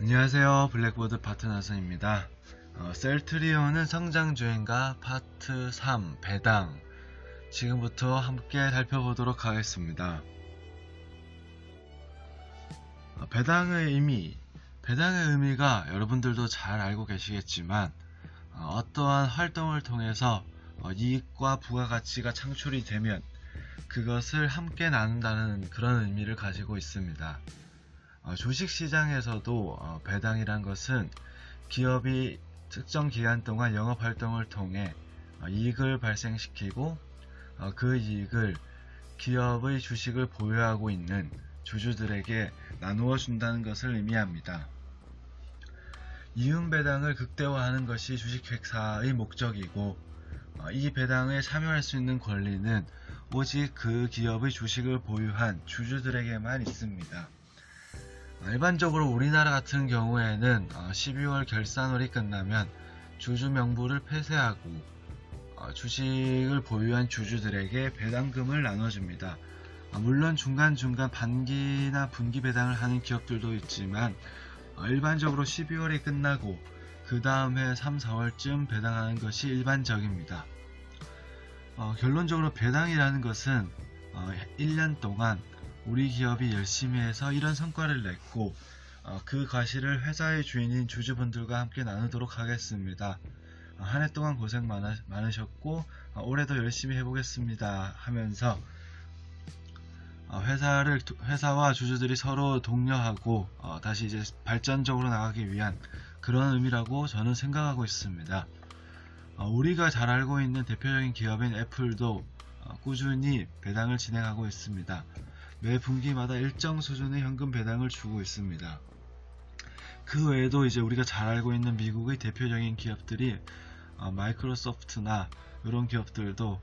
안녕하세요. 블랙보드 파트너스입니다. 셀트리온은 성장주행가 파트 3 배당 지금부터 함께 살펴보도록 하겠습니다. 배당의 의미가 여러분들도 잘 알고 계시겠지만 어떠한 활동을 통해서 이익과 부가가치가 창출이 되면 그것을 함께 나눈다는 그런 의미를 가지고 있습니다. 주식시장에서도 배당이란 것은 기업이 특정 기간 동안 영업활동을 통해 이익을 발생시키고 그 이익을 기업의 주식을 보유하고 있는 주주들에게 나누어 준다는 것을 의미합니다. 이윤배당을 극대화하는 것이 주식회사의 목적이고 이 배당에 참여할 수 있는 권리는 오직 그 기업의 주식을 보유한 주주들에게만 있습니다. 일반적으로 우리나라 같은 경우에는 12월 결산월이 끝나면 주주 명부를 폐쇄하고 주식을 보유한 주주들에게 배당금을 나눠줍니다. 물론 중간중간 반기나 분기 배당을 하는 기업들도 있지만 일반적으로 12월이 끝나고 그 다음 해 3, 4월쯤 배당하는 것이 일반적입니다. 결론적으로 배당이라는 것은 1년 동안 우리 기업이 열심히 해서 이런 성과를 냈고 그 과실을 회사의 주인인 주주분들과 함께 나누도록 하겠습니다. 한 해 동안 고생 많으셨고 올해도 열심히 해보겠습니다 하면서 회사와 주주들이 서로 독려하고 다시 이제 발전적으로 나가기 위한 그런 의미라고 저는 생각하고 있습니다. 우리가 잘 알고 있는 대표적인 기업인 애플도 꾸준히 배당을 진행하고 있습니다. 매 분기마다 일정 수준의 현금 배당을 주고 있습니다. 그 외에도 이제 우리가 잘 알고 있는 미국의 대표적인 기업들이 마이크로소프트나 이런 기업들도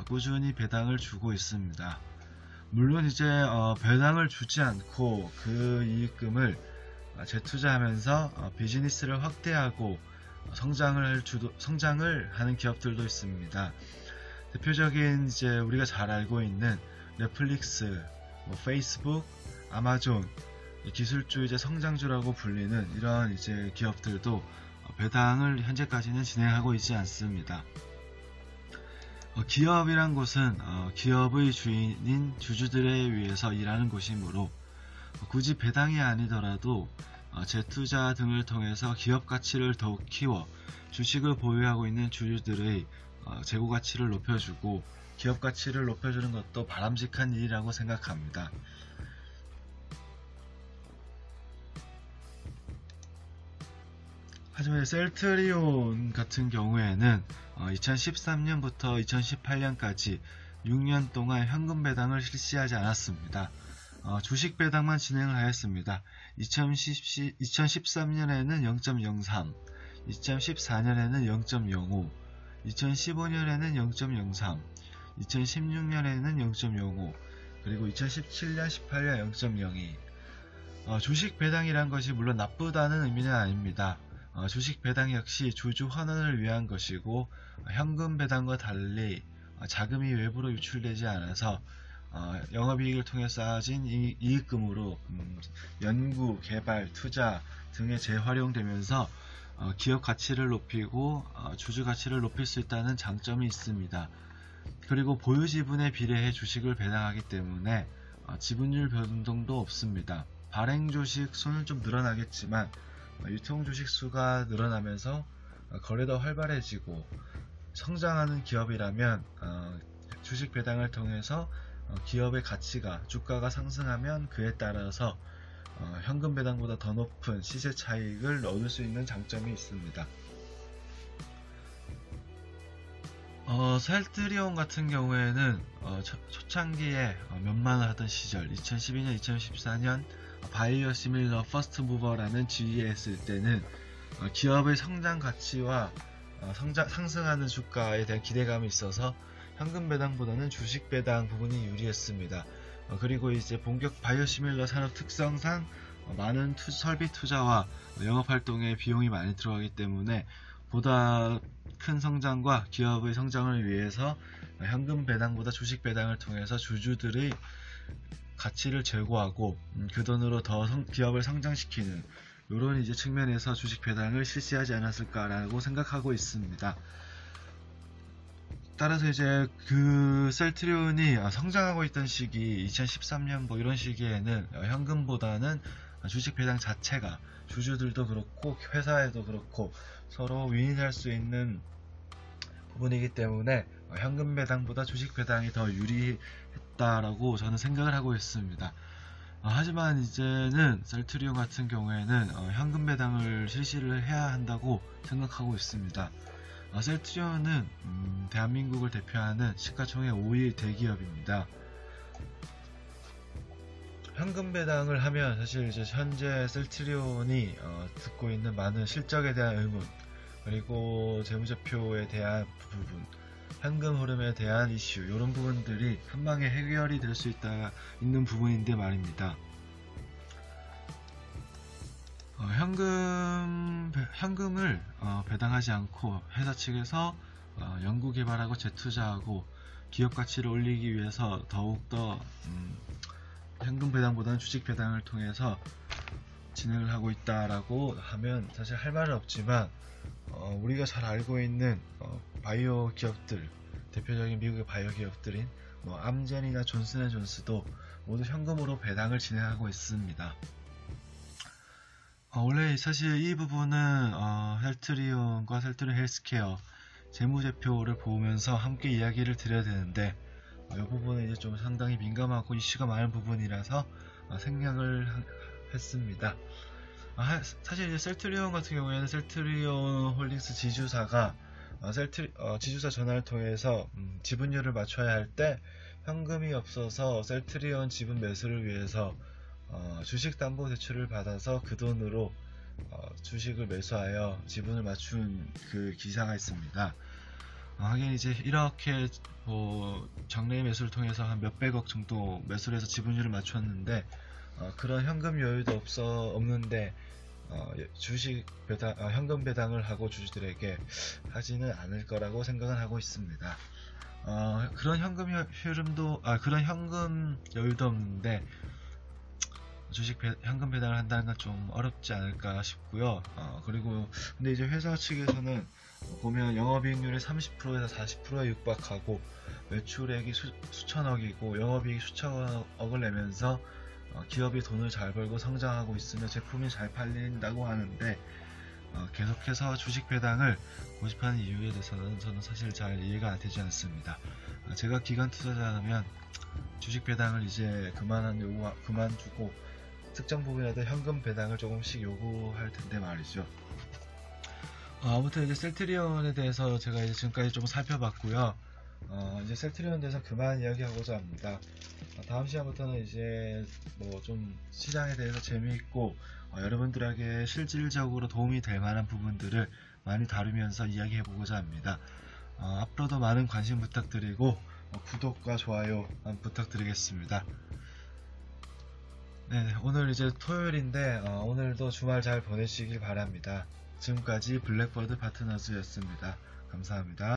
꾸준히 배당을 주고 있습니다. 물론 이제 배당을 주지 않고 그 이익금을 재투자하면서 비즈니스를 확대하고 성장을 하는 기업들도 있습니다. 대표적인 이제 우리가 잘 알고 있는 넷플릭스, 페이스북, 아마존, 기술주 이제 성장주라고 불리는 이런 이제 기업들도 배당을 현재까지는 진행하고 있지 않습니다. 기업이란 곳은 기업의 주인인 주주들에 의해서 일하는 곳이므로 굳이 배당이 아니더라도 재투자 등을 통해서 기업 가치를 더욱 키워 주식을 보유하고 있는 주주들의 재고 가치를 높여주고 기업 가치를 높여주는 것도 바람직한 일이라고 생각합니다. 하지만 셀트리온 같은 경우에는 2013년부터 2018년까지 6년 동안 현금 배당을 실시하지 않았습니다. 주식 배당만 진행을 하였습니다. 2013년에는 0.03, 2014년에는 0.05, 2015년에는 0.03, 2016년에는 0.05, 그리고 2017년, 18년 0.02. 주식 배당이란 것이 물론 나쁘다는 의미는 아닙니다. 주식 배당 역시 주주 환원을 위한 것이고 현금 배당과 달리 자금이 외부로 유출되지 않아서 영업이익을 통해 쌓아진 이익금으로 연구, 개발, 투자 등에 재활용되면서 기업 가치를 높이고 주주 가치를 높일 수 있다는 장점이 있습니다. 그리고 보유 지분에 비례해 주식을 배당하기 때문에 지분율 변동도 없습니다. 발행 주식 수는 좀 늘어나겠지만 유통 주식 수가 늘어나면서 거래도 활발해지고 성장하는 기업이라면 주식 배당을 통해서 기업의 가치가 주가가 상승하면 그에 따라서 현금 배당보다 더 높은 시세 차익을 얻을 수 있는 장점이 있습니다. 셀트리온 같은 경우에는 초창기에 몇만을 하던 시절 2012년, 2014년 바이어 시밀러 퍼스트 무버라는 지위에 있을 때는 기업의 성장 가치와 상승하는 주가에 대한 기대감이 있어서 현금 배당보다는 주식 배당 부분이 유리했습니다. 그리고 이제 본격 바이오 시밀러 산업 특성상 많은 설비 투자와 영업 활동에 비용이 많이 들어가기 때문에 보다 큰 성장과 기업의 성장을 위해서 현금 배당보다 주식 배당을 통해서 주주들의 가치를 제고하고 그 돈으로 더 기업을 성장시키는 요런 이제 측면에서 주식 배당을 실시하지 않았을까라고 생각하고 있습니다. 따라서 이제 그 셀트리온이 성장하고 있던 시기 2013년 뭐 이런 시기에는 현금보다는 주식 배당 자체가 주주들도 그렇고 회사에도 그렇고 서로 윈윈할 수 있는 부분이기 때문에 현금 배당보다 주식 배당이 더 유리했다라고 저는 생각을 하고 있습니다. 하지만 이제는 셀트리온 같은 경우에는 현금 배당을 실시를 해야 한다고 생각하고 있습니다. 셀트리온은 대한민국을 대표하는 시가총액 5위 대기업입니다. 현금 배당을 하면 사실 이제 현재 셀트리온이 듣고 있는 많은 실적에 대한 의문, 그리고 재무제표에 대한 부분, 현금 흐름에 대한 이슈, 이런 부분들이 한 방에 해결이 될 수 있는 부분인데 말입니다. 현금을 배당하지 않고 회사 측에서 연구개발하고 재투자하고 기업 가치를 올리기 위해서 더욱더 현금 배당보다는 주식 배당을 통해서 진행을 하고 있다라고 하면 사실 할 말은 없지만 우리가 잘 알고 있는 바이오 기업들, 대표적인 미국의 바이오 기업들인 암젠이나 존슨앤존스도 모두 현금으로 배당을 진행하고 있습니다. 원래 사실 이 부분은 셀트리온과 셀트리온 헬스케어 재무제표를 보면서 함께 이야기를 드려야 되는데 이 부분은 이제 좀 상당히 민감하고 이슈가 많은 부분이라서 생략을 했습니다. 사실 이제 셀트리온 같은 경우에는 셀트리온 홀딩스 지주사가 지주사 전화를 통해서 지분율을 맞춰야 할 때 현금이 없어서 셀트리온 지분 매수를 위해서 주식담보대출을 받아서 그 돈으로 주식을 매수하여 지분을 맞춘 그 기사가 있습니다. 하긴 이제 이렇게 장래 매수를 통해서 한 몇백억 정도 매수를 해서 지분율을 맞췄는데 그런 현금 여유도 없는데 주식 배당, 현금 배당을 하고 주주들에게 하지는 않을 거라고 생각은 하고 있습니다. 그런 현금 흐름도 그런 현금 여유도 없는데 현금 배당을 한다는 건 좀 어렵지 않을까 싶고요. 그리고 근데 이제 회사 측에서는 보면 영업이익률이 30%에서 40%에 육박하고 매출액이 수천억이고 영업이익이 수천억을 내면서 기업이 돈을 잘 벌고 성장하고 있으며 제품이 잘 팔린다고 하는데 계속해서 주식 배당을 고집하는 이유에 대해서는 저는 사실 잘 이해가 되지 않습니다. 제가 기관 투자자라면 주식 배당을 이제 그만두고 특정 부분이라도 현금 배당을 조금씩 요구할 텐데 말이죠. 아무튼 이제 셀트리온에 대해서 제가 이제 지금까지 좀 살펴봤고요. 이제 셀트리온에 대해서 그만 이야기하고자 합니다. 다음 시간부터는 이제 뭐 좀 시장에 대해서 재미있고 여러분들에게 실질적으로 도움이 될 만한 부분들을 많이 다루면서 이야기해보고자 합니다. 앞으로도 많은 관심 부탁드리고 구독과 좋아요 부탁드리겠습니다. 네, 오늘 이제 토요일인데 오늘도 주말 잘 보내시길 바랍니다. 지금까지 블랙버드 파트너즈였습니다. 감사합니다.